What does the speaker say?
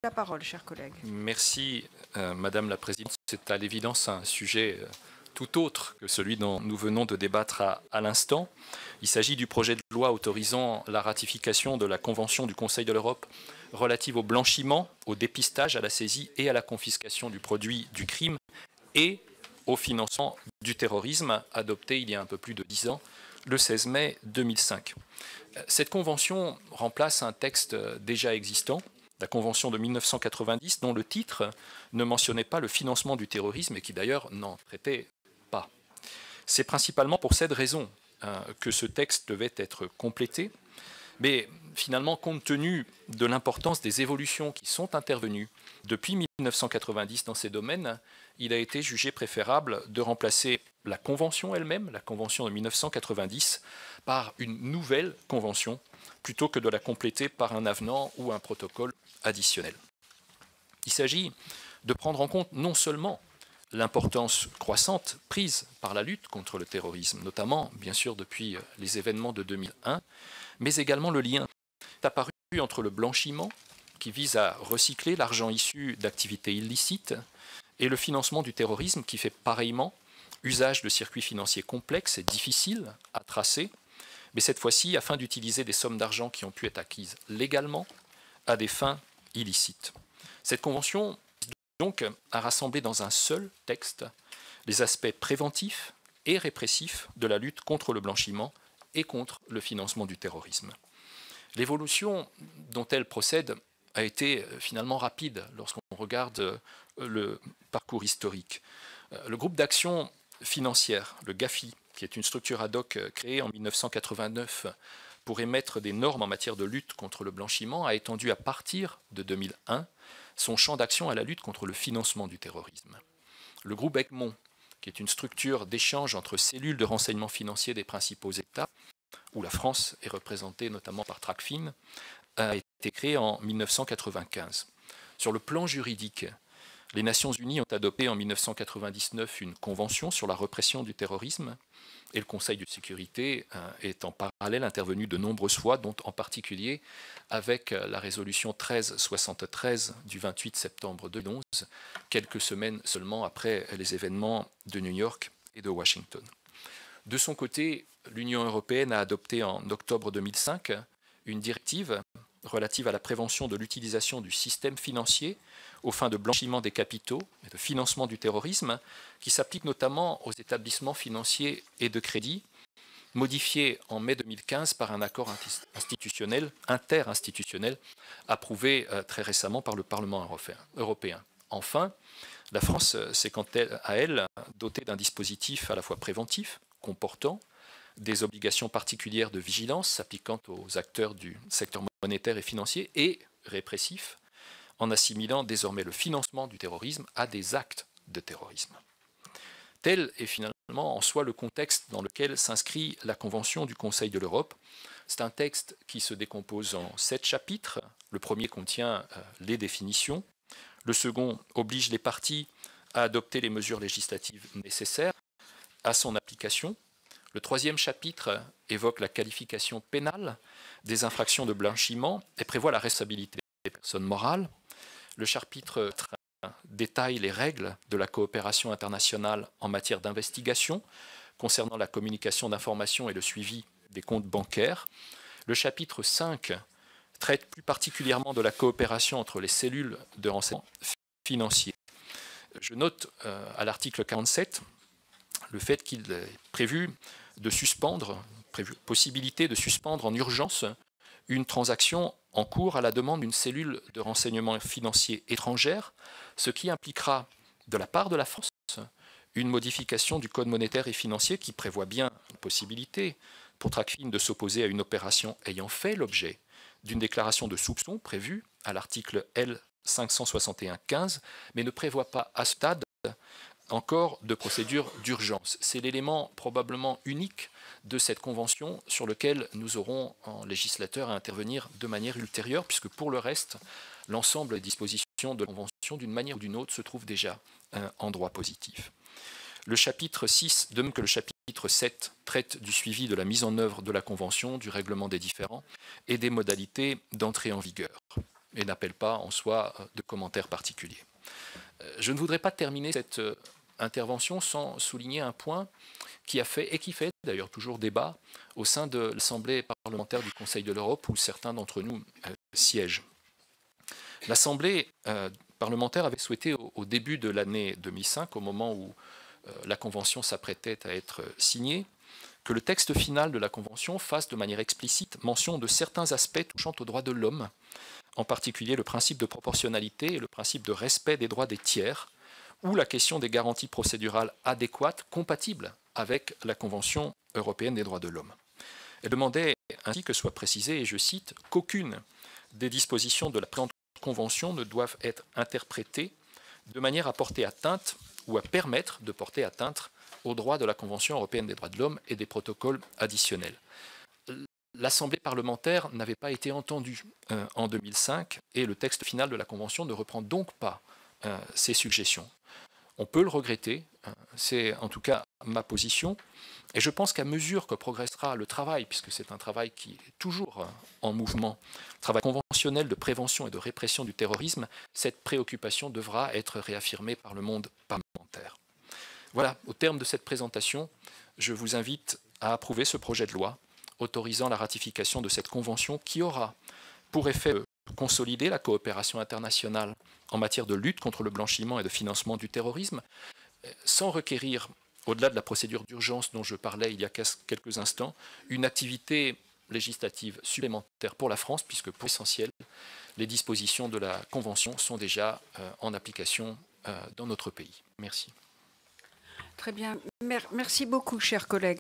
la parole, chers collègues. Merci, Madame la Présidente. C'est à l'évidence un sujet tout autre que celui dont nous venons de débattre à l'instant. Il s'agit du projet de loi autorisant la ratification de la Convention du Conseil de l'Europe relative au blanchiment, au dépistage, à la saisie et à la confiscation du produit du crime et au financement du terrorisme, adoptée il y a un peu plus de 10 ans, le 16 mai 2005. Cette convention remplace un texte déjà existant, la Convention de 1990, dont le titre ne mentionnait pas le financement du terrorisme et qui d'ailleurs n'en traitait pas. C'est principalement pour cette raison que ce texte devait être complété, mais finalement, compte tenu de l'importance des évolutions qui sont intervenues depuis 1990 dans ces domaines, il a été jugé préférable de remplacer la Convention elle-même, la Convention de 1990, par une nouvelle Convention, plutôt que de la compléter par un avenant ou un protocole additionnel. Il s'agit de prendre en compte non seulement l'importance croissante prise par la lutte contre le terrorisme, notamment, bien sûr, depuis les événements de 2001, mais également le lien apparu entre le blanchiment, qui vise à recycler l'argent issu d'activités illicites, et le financement du terrorisme, qui fait pareillement usage de circuits financiers complexes et difficiles à tracer, mais cette fois-ci afin d'utiliser des sommes d'argent qui ont pu être acquises légalement à des fins illicites. Cette convention vise donc à rassembler dans un seul texte les aspects préventifs et répressifs de la lutte contre le blanchiment et contre le financement du terrorisme. L'évolution dont elle procède a été finalement rapide lorsqu'on regarde le parcours historique. Le groupe d'action financière, le GAFI, qui est une structure ad hoc créée en 1989 pour émettre des normes en matière de lutte contre le blanchiment, a étendu à partir de 2001 son champ d'action à la lutte contre le financement du terrorisme. Le groupe Egmont, qui est une structure d'échange entre cellules de renseignement financier des principaux États, où la France est représentée notamment par Tracfin, a été créé en 1995. Sur le plan juridique, les Nations Unies ont adopté en 1999 une convention sur la répression du terrorisme et le Conseil de sécurité est en parallèle intervenu de nombreuses fois, dont en particulier avec la résolution 1373 du 28 septembre 2011, quelques semaines seulement après les événements de New York et de Washington. De son côté, l'Union européenne a adopté en octobre 2005 une directive relative à la prévention de l'utilisation du système financier aux fins de blanchiment des capitaux et de financement du terrorisme, qui s'applique notamment aux établissements financiers et de crédit, modifiée en mai 2015 par un accord interinstitutionnel approuvé très récemment par le Parlement européen. Enfin, la France s'est quant à elle dotée d'un dispositif à la fois préventif, comportant des obligations particulières de vigilance s'appliquant aux acteurs du secteur monétaire et financier et répressif, en assimilant désormais le financement du terrorisme à des actes de terrorisme. Tel est finalement en soi le contexte dans lequel s'inscrit la Convention du Conseil de l'Europe. C'est un texte qui se décompose en 7 chapitres. Le premier contient les définitions. Le second oblige les parties à adopter les mesures législatives nécessaires à son application. Le troisième chapitre évoque la qualification pénale des infractions de blanchiment et prévoit la responsabilité des personnes morales. Le chapitre détaille les règles de la coopération internationale en matière d'investigation concernant la communication d'informations et le suivi des comptes bancaires. Le chapitre 5 traite plus particulièrement de la coopération entre les cellules de renseignement financier. Je note à l'article 47 le fait qu'il est prévu de suspendre, possibilité de suspendre en urgence une transaction en cours à la demande d'une cellule de renseignement financier étrangère, ce qui impliquera de la part de la France une modification du code monétaire et financier qui prévoit bien la possibilité pour Tracfin de s'opposer à une opération ayant fait l'objet d'une déclaration de soupçon prévue à l'article L 561-15, mais ne prévoit pas à ce stade encore de procédure d'urgence. C'est l'élément probablement unique de cette convention sur lequel nous aurons en législateur à intervenir de manière ultérieure, puisque pour le reste, l'ensemble des dispositions de la convention, d'une manière ou d'une autre, se trouve déjà en droit positif. Le chapitre 6, de même que le chapitre 7, traite du suivi de la mise en œuvre de la convention, du règlement des différends et des modalités d'entrée en vigueur. et n'appelle pas en soi de commentaires particuliers. Je ne voudrais pas terminer cette intervention sans souligner un point qui a fait, et qui fait d'ailleurs toujours débat, au sein de l'Assemblée parlementaire du Conseil de l'Europe, où certains d'entre nous siègent. L'Assemblée parlementaire avait souhaité, au début de l'année 2005, au moment où la Convention s'apprêtait à être signée, que le texte final de la Convention fasse de manière explicite mention de certains aspects touchant aux droits de l'homme, en particulier le principe de proportionnalité et le principe de respect des droits des tiers, ou la question des garanties procédurales adéquates compatibles avec la Convention européenne des droits de l'homme. Elle demandait ainsi que soit précisé, et je cite, qu'aucune des dispositions de la présente Convention ne doivent être interprétées de manière à porter atteinte ou à permettre de porter atteinte aux droits de la Convention européenne des droits de l'homme et des protocoles additionnels. L'Assemblée parlementaire n'avait pas été entendue en 2005 et le texte final de la Convention ne reprend donc pas ces suggestions. On peut le regretter, c'est en tout cas ma position, et je pense qu'à mesure que progressera le travail, puisque c'est un travail qui est toujours en mouvement, travail conventionnel de prévention et de répression du terrorisme, cette préoccupation devra être réaffirmée par le monde parlementaire. Voilà, au terme de cette présentation, je vous invite à approuver ce projet de loi autorisant la ratification de cette convention qui aura pour effet de consolider la coopération internationale en matière de lutte contre le blanchiment et de financement du terrorisme, sans requérir, au-delà de la procédure d'urgence dont je parlais il y a quelques instants, une activité législative supplémentaire pour la France, puisque pour l'essentiel, les dispositions de la Convention sont déjà en application dans notre pays. Merci. Très bien. Merci beaucoup, chers collègues.